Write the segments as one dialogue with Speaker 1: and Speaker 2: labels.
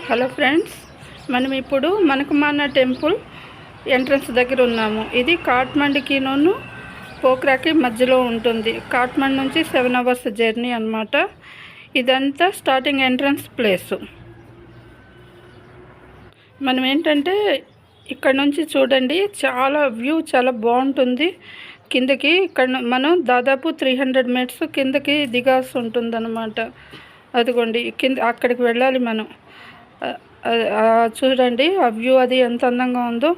Speaker 1: Hello friends, మనం ఇప్పుడు మనకుమాన temple entrance దగ్గర ఉన్నాము. ఇది కాట్మండ్కిను పోఖ్రాకి మధ్యలో ఉంటుంది. కాట్మండ్ నుంచి 7 hours జర్నీ అన్నమాట. ఇదంతా స్టార్టింగ్ ఎంట్రన్స్ ప్లేసు. మనం ఏంటంటే ఇక్కడ నుంచి చూడండి, చాలా వ్యూ చాలా బాగుంటుంది. కిందకి ఇక్కడ మనం దాదాపు 300 meters కిందకి దిగాల్సి ఉంటుందన్నమాట. అదిగోండి కింద అక్కడికి వెళ్ళాలి మనం. చూడండి ఆ వ్యూ అది ఎంత అందంగా ఉందో.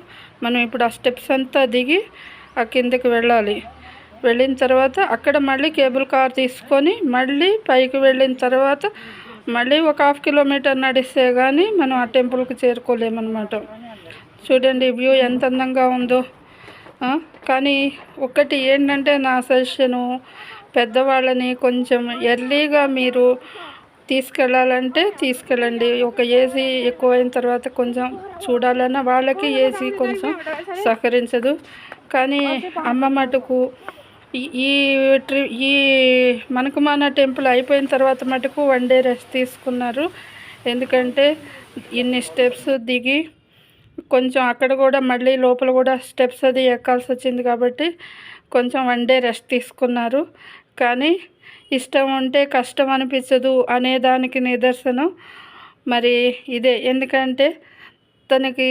Speaker 1: మనం ఇప్పుడు ఆ స్టెప్స్ అంతా దిగి ఆ కిందకి వెళ్ళాలి. వెళ్ళిన తర్వాత అక్కడ మళ్ళీ కేబుల్ కార్ తీసుకొని మళ్ళీ పైకి వెళ్ళిన తర్వాత మళ్ళీ ఒక 1/2 kilometer నడిస్తే కానీ మనం ఆ టెంపుల్కి చేరుకోలేమన్నమాట. చూడండి వ్యూ ఎంత అందంగా ఉందో. కానీ ఒకటి ఏంటంటే నా సజెషను, పెద్దవాళ్ళని కొంచెం ఎర్లీగా మీరు తీసుకెళ్ళాలంటే తీసుకెళ్ళండి. ఒక ఏజీ ఎక్కువైన తర్వాత కొంచెం చూడాలన్నా వాళ్ళకి ఏజీ కొంచెం సహకరించదు. కానీ అమ్మ మటుకు ఈ మనకుమాన టెంపుల్ అయిపోయిన తర్వాత మటుకు 1 day రెస్ట్ తీసుకున్నారు. ఎందుకంటే ఇన్ని స్టెప్స్ దిగి కొంచెం అక్కడ కూడా మళ్ళీ లోపల కూడా స్టెప్స్ అది ఎక్కాల్సి వచ్చింది కాబట్టి కొంచెం 1 day రెస్ట్ తీసుకున్నారు. కానీ ఇష్టం ఉంటే కష్టం అనిపించదు అనే దానికి నిదర్శనం మరి ఇదే. ఎందుకంటే తనకి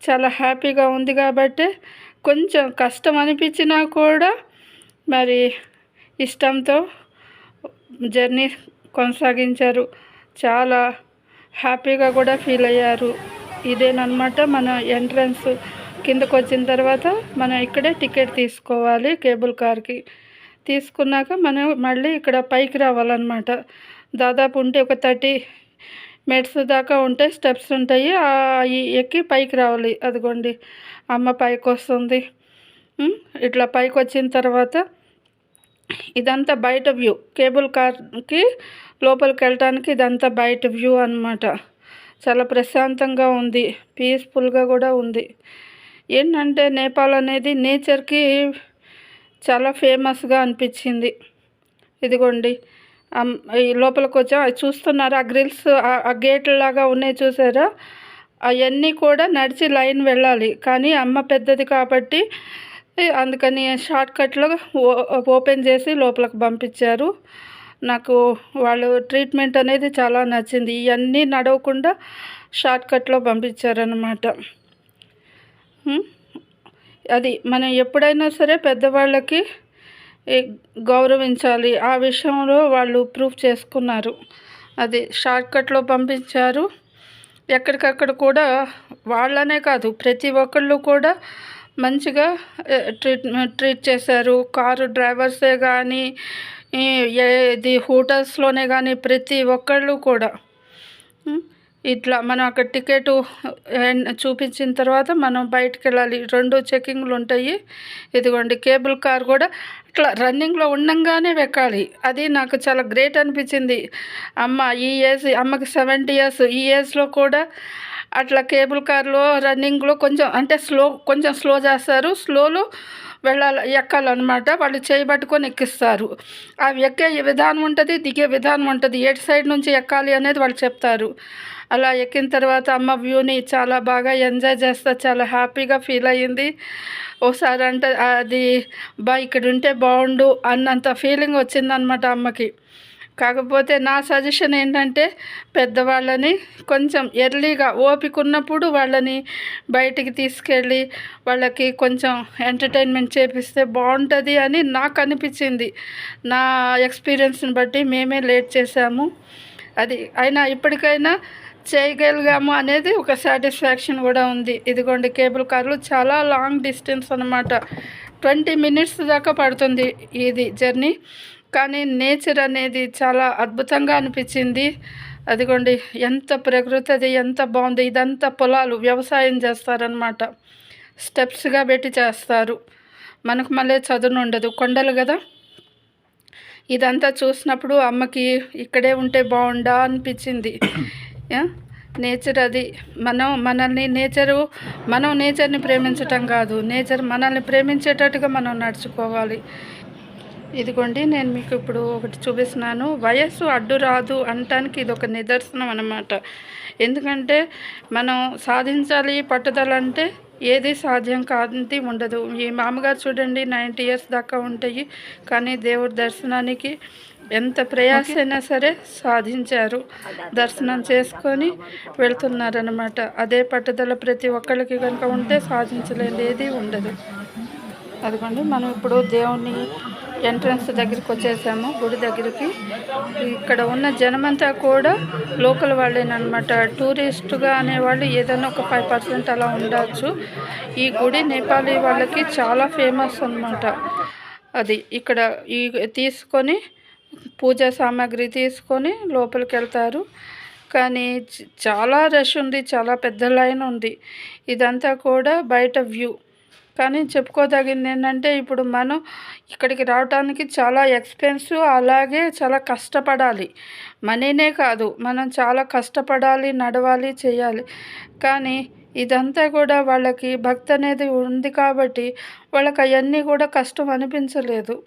Speaker 1: చాలా హ్యాపీగా ఉంది కాబట్టి కొంచెం కష్టం అనిపించినా కూడా మరి ఇష్టంతో జర్నీ కొనసాగించారు. చాలా హ్యాపీగా కూడా ఫీల్ అయ్యారు. ఇదేనమాట మన ఎంట్రన్స్. కిందకు వచ్చిన తర్వాత మనం ఇక్కడే టికెట్ తీసుకోవాలి కేబుల్ కార్కి. తీసుకున్నాక మనం మళ్ళీ ఇక్కడ పైకి రావాలన్నమాట. దాదాపు ఉంటే ఒక 30 meters దాకా ఉంటే స్టెప్స్ ఉంటాయి. ఎక్కి పైకి రావాలి. అదిగోండి అమ్మ పైకి వస్తుంది. ఇట్లా పైకి వచ్చిన తర్వాత ఇదంతా బయట వ్యూ. కేబుల్ కార్కి లోపలికి వెళ్ళటానికి ఇదంతా బయట వ్యూ అన్నమాట. చాలా ప్రశాంతంగా ఉంది, పీస్ఫుల్గా కూడా ఉంది. ఏంటంటే నేపాల్ అనేది నేచర్కి చాలా ఫేమస్గా అనిపించింది. ఇదిగోండి ఈ లోపలికి వచ్చా చూస్తున్నారా, ఆ గ్రిల్స్ ఆ గేట్లాగా ఉన్నాయి చూసారా, అవన్నీ కూడా నడిచి లైన్ వెళ్ళాలి. కానీ అమ్మ పెద్దది కాబట్టి అందుకని షార్ట్కట్లో ఓపెన్ చేసి లోపలికి పంపించారు. నాకు వాళ్ళు ట్రీట్మెంట్ అనేది చాలా నచ్చింది. ఇవన్నీ నడవకుండా షార్ట్కట్లో పంపించారన్నమాట. అది మనం ఎప్పుడైనా సరే పెద్దవాళ్ళకి గౌరవించాలి. ఆ విషయంలో వాళ్ళు ప్రూఫ్ చేసుకున్నారు. అది షార్ట్కట్లో పంపించారు. ఎక్కడికక్కడ కూడా వాళ్ళనే కాదు ప్రతి ఒక్కళ్ళు కూడా మంచిగా ట్రీట్ చేశారు. కారు డ్రైవర్సే కానీ ఇది హోటల్స్లోనే కానీ ప్రతి ఒక్కళ్ళు కూడా ఇట్లా మనం అక్కడ టికెట్ చూపించిన తర్వాత మనం బయటకు వెళ్ళాలి. 2 చెకింగ్లు ఉంటాయి. ఇదిగోండి కేబుల్ కార్ కూడా అట్లా రన్నింగ్లో ఉండంగానే ఎక్కాలి. అది నాకు చాలా గ్రేట్ అనిపించింది. ఈ ఏజ్ అమ్మకి 70 years. ఈ ఏజ్లో కూడా అట్లా కేబుల్ కార్లో రన్నింగ్లో కొంచెం స్లో చేస్తారు. స్లోలో ఎక్కాలన్నమాట. వాళ్ళు చేయబట్టుకొని ఎక్కిస్తారు. అవి ఎక్కే విధానం ఉంటుంది, దిగే విధానం ఉంటుంది. ఎటు సైడ్ నుంచి ఎక్కాలి అనేది వాళ్ళు చెప్తారు. అలా ఎక్కిన తర్వాత అమ్మ వ్యూని చాలా బాగా ఎంజాయ్ చేస్తా చాలా హ్యాపీగా ఫీల్ అయ్యింది. ఓసారి అంటే అది ఇక్కడ ఉంటే బాగుండు అన్నంత ఫీలింగ్ వచ్చిందనమాట అమ్మకి. కాకపోతే నా సజెషన్ ఏంటంటే పెద్దవాళ్ళని కొంచెం ఎర్లీగా ఓపిక ఉన్నప్పుడు వాళ్ళని బయటికి తీసుకెళ్ళి వాళ్ళకి కొంచెం ఎంటర్టైన్మెంట్ చేపిస్తే బాగుంటుంది అని నాకు అనిపించింది. నా ఎక్స్పీరియన్స్ని బట్టి మేమే లేట్ చేసాము. అది అయినా ఇప్పటికైనా చేయగలిగాము అనేది ఒక సాటిస్ఫాక్షన్ కూడా ఉంది. ఇదిగోండి కేబుల్ కార్లు చాలా లాంగ్ డిస్టెన్స్ అన్నమాట. 20 minutes దాకా పడుతుంది ఇది జర్నీ. కానీ నేచర్ అనేది చాలా అద్భుతంగా అనిపించింది. అదిగోండి ఎంత ప్రకృతి అది ఎంత బాగుంది. ఇదంతా పొలాలు, వ్యవసాయం చేస్తారనమాట. స్టెప్స్గా పెట్టి చేస్తారు. మనకు మళ్ళీ చదును ఉండదు, కొండలు కదా. ఇదంతా చూసినప్పుడు అమ్మకి ఇక్కడే ఉంటే బాగుండా అనిపించింది. నేచర్ అది మనం నేచర్ని ప్రేమించటం కాదు, నేచర్ మనల్ని ప్రేమించేటట్టుగా మనం నడుచుకోవాలి. ఇదిగోండి నేను మీకు ఇప్పుడు ఒకటి చూపిస్తున్నాను. వయస్సు అడ్డు రాదు అనటానికి ఇది ఒక నిదర్శనం అన్నమాట. ఎందుకంటే మనం సాధించాలి పట్టుదల అంటే ఏది సాధ్యం కాంతి ఉండదు. ఈ మామగారు చూడండి 90 ఇయర్స్ దాకా ఉంటాయి, కానీ దేవుడి దర్శనానికి ఎంత ప్రయాస అయినా సరే సాధించారు. దర్శనం చేసుకొని వెళ్తున్నారనమాట. అదే పట్టుదల ప్రతి ఒక్కరికి కనుక ఉంటే సాధించలేనిది ఏది ఉండదు. అదిగోండి మనం ఇప్పుడు దేవుని ఎంట్రన్స్ దగ్గరికి వచ్చేసాము, గుడి దగ్గరికి. ఇక్కడ ఉన్న జనమంతా కూడా లోకల్ వాళ్ళేనమాట. టూరిస్టుగా అనేవాళ్ళు ఏదైనా ఒక 5% అలా ఉండవచ్చు. ఈ గుడి నేపాలీ వాళ్ళకి చాలా ఫేమస్ అన్నమాట. అది ఇక్కడ ఈ తీసుకొని పూజా సామాగ్రి తీసుకొని లోపలికి వెళ్తారు. కానీ చాలా రష్ ఉంది, చాలా పెద్ద లైన్ ఉంది. ఇదంతా కూడా బయట వ్యూ. కానీ చెప్పుకోదగింది ఏంటంటే ఇప్పుడు మనం ఇక్కడికి రావడానికి చాలా ఎక్స్పెన్సివ్, అలాగే చాలా కష్టపడాలి. మనీనే కాదు, మనం చాలా కష్టపడాలి, నడవాలి, చేయాలి. కానీ ఇదంతా కూడా వాళ్ళకి భక్తి అనేది ఉంది కాబట్టి వాళ్ళకి అవన్నీ కూడా కష్టం అనిపించలేదు.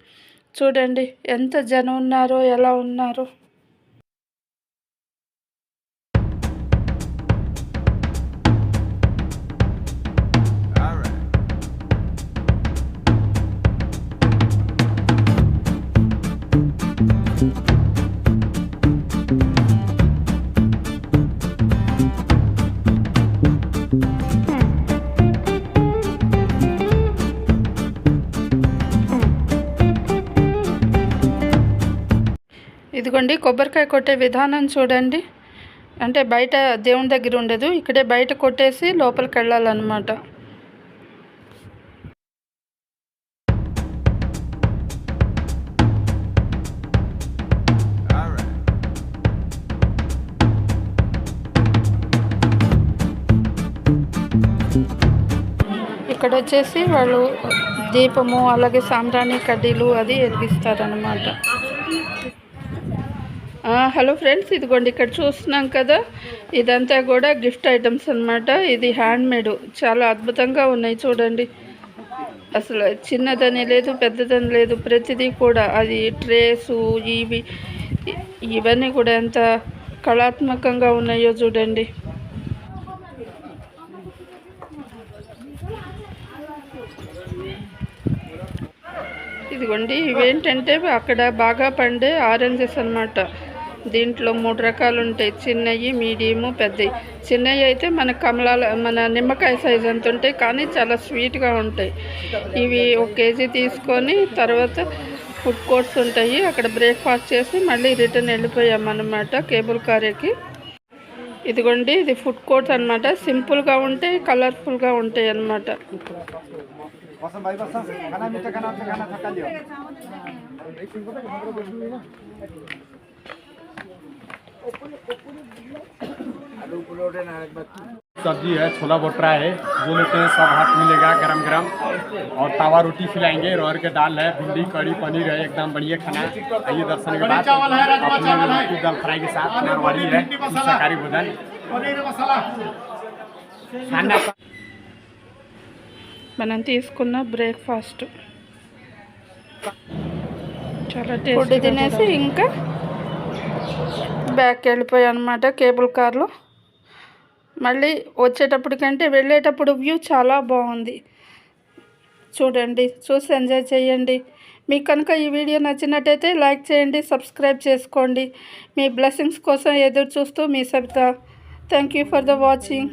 Speaker 1: చూడండి ఎంత జనం ఉన్నారో, ఎలా ఉన్నారో. ఇదిగోండి కొబ్బరికాయ కొట్టే విధానం చూడండి. అంటే బయట దేవుని దగ్గర ఉండదు, ఇక్కడే బయట కొట్టేసి లోపలికి వెళ్ళాలన్నమాట. ఇక్కడ వచ్చేసి వాళ్ళు దీపము అలాగే సాంబ్రాణి కడ్డీలు అది వెలిగిస్తారనమాట. హలో ఫ్రెండ్స్, ఇదిగోండి ఇక్కడ చూస్తున్నాం కదా, ఇదంతా కూడా గిఫ్ట్ ఐటమ్స్ అన్నమాట. ఇది హ్యాండ్మేడ్, చాలా అద్భుతంగా ఉన్నాయి చూడండి. అసలు చిన్నదని లేదు, పెద్దదని లేదు, ప్రతిదీ కూడా. అది ట్రేసు ఇవన్నీ కూడా ఎంత కళాత్మకంగా ఉన్నాయో చూడండి. ఇదిగోండి ఇవేంటంటే అక్కడ బాగా పండే ఆరెంజెస్ అన్నమాట. దీంట్లో 3 రకాలు ఉంటాయి, చిన్నవి, మీడియము, పెద్దవి. చిన్నవి అయితే మన నిమ్మకాయ సైజ్ అంత ఉంటాయి, కానీ చాలా స్వీట్గా ఉంటాయి. ఇవి 1 కేజీ తీసుకొని తర్వాత ఫుడ్ కోర్ట్స్ ఉంటాయి, అక్కడ బ్రేక్ఫాస్ట్ చేసి మళ్ళీ రిటర్న్ వెళ్ళిపోయామన్నమాట కేబుల్ కార్ ఎక్కి. ఇదిగోండి ఇది ఫుడ్ కోర్ట్స్ అనమాట. సింపుల్గా ఉంటాయి, కలర్ఫుల్గా ఉంటాయి అన్నమాట.
Speaker 2: सब्जी है, छोला भटूरा है, जो लेते हैं सब हाथ मिलेगा गरम गरम। और तावा रोटी खिलाएंगे, अरहर के दाल है, भिंडी कड़ी पनीर है, एकदम बढ़िया खाना। आइए दर्शन के बाद अपने दाल फ्राई के साथ मारवाड़ी है, शाकाहारी भोजन खाना।
Speaker 1: మనం తీసుకున్న బ్రేక్ఫాస్ట్ చాలా టేస్టీ తినేసి ఇంకా బ్యాక్ వెళ్ళిపోయాం అన్నమాట కేబుల్ కార్లో. మళ్ళీ వచ్చేటప్పటికంటే వెళ్ళేటప్పుడు వ్యూ చాలా బాగుంది చూడండి. చూసి ఎంజాయ్ చేయండి. మీకు కనుక ఈ వీడియో నచ్చినట్టయితే లైక్ చేయండి, సబ్స్క్రైబ్ చేసుకోండి. మీ బ్లెస్సింగ్స్ కోసం ఎదురు చూస్తూ మీ Sabitha. Thank you for the watching.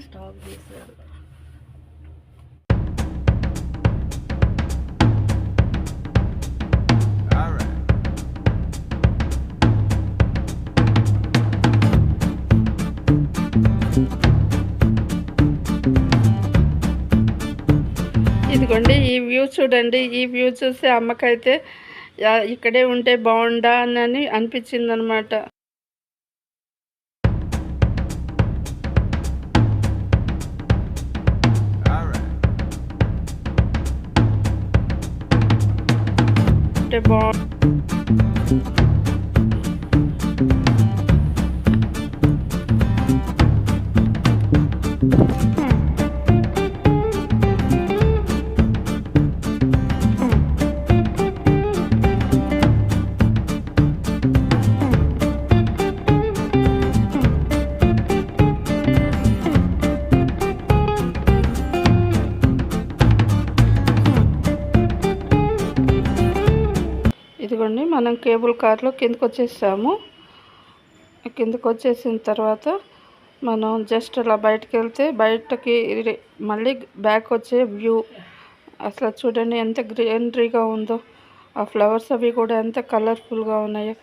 Speaker 1: ఇదిగోండి ఈ వ్యూ చూడండి. ఈ వ్యూ చూసి అమ్మకైతే ఇక్కడే ఉంటే బాగుండా అని అనిపించింది అనమాట. అంటే మనం కేబుల్ కార్లో కిందకు వచ్చేసాము. కిందకు వచ్చేసిన తర్వాత మనం జస్ట్ అలా బయటకు వెళ్తే బయటకి మళ్ళీ బ్యాక్ వచ్చే వ్యూ అసలు చూడండి ఎంత గ్రీనరీగా ఉందో. ఆ ఫ్లవర్స్ అవి కూడా ఎంత కలర్ఫుల్గా ఉన్నాయో.